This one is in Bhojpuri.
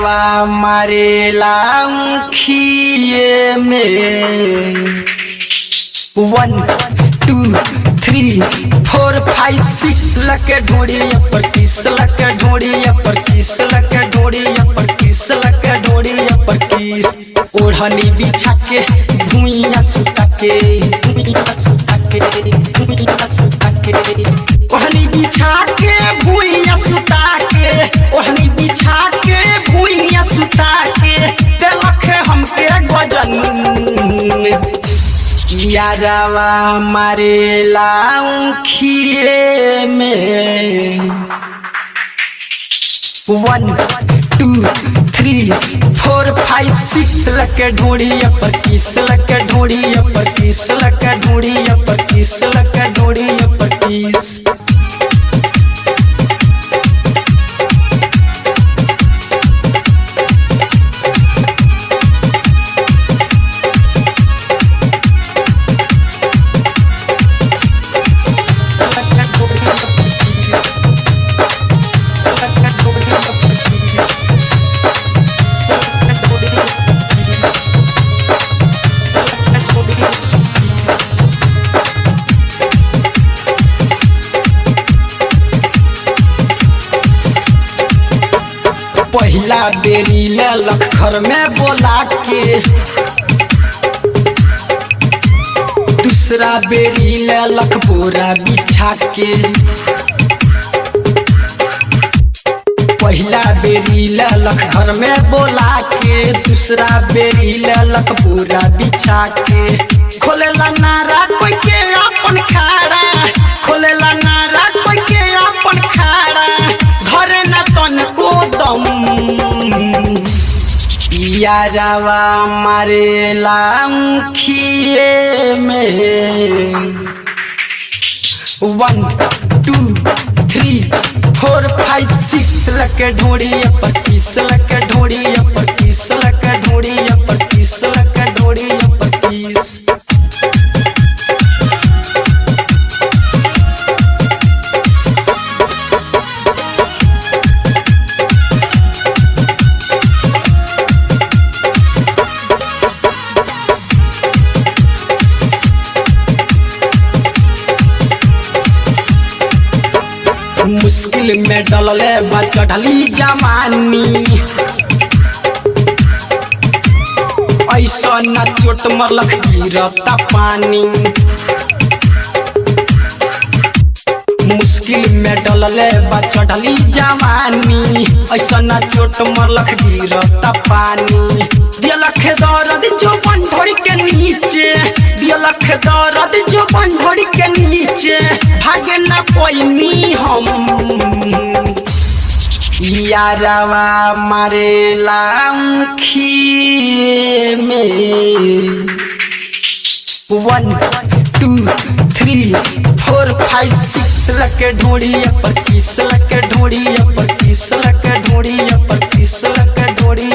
मारेला खिए में 1 2 3 4 5 6 लके ढोड़ी पर किस लके ढोड़ी पर किस लके ढोड़ी पर किस लके ढोड़ी पर किस ओढ़नी बिछा के भुइयां सुता के भुइयां सुता के भुइयां सुता के ओढ़नी बिछा के भुइयां सुता के ओढ़नी बिछा के भुइयां सुता के देलख हमके गजन यारवा मारेला खिए में 1 2 3 4 5 6 लके ढोड़ी पर किस लके ढोड़ी पर किस लके ढोड़ी पर किस लके ढोड़ी पर किस पहला बेरी लख घर में बोला के दूसरा बेरी लख बोरा बिछा के पहला बेरी लख घर में बोला के दूसरा बेरी लख बोरा बिछा के खोलेला नारा कोई के अपन खाड़ा खोलेला नारा कोई के अपन खाड़ा धरे न तन को दम यारवा मारेला खिए में 1 2 3 4 5 6 लके ढोड़ी पर किस लके ढोड़ी पर किस लके ढोड़ी पर किस लके ढोड़ी पर किस मुश्किल में डलले बा चढ़ली जवानी ऐसा न चोट मरलक गिरता पानी मुश्किल में डलले बा चढ़ली जवानी ऐसा न चोट मरलक गिरता पानी दिलख दर्द जो बंधोड़ी के नीचे दिलख दर्द जो बंधोड़ी के नीचे भागे न पैनी हम यारवा मारेला खिए में 1 2 3 4 5 6 लके ढोड़ी पर किस लके ढोड़ी पर किस लके ढोड़ी पर किस लके ढोड़ी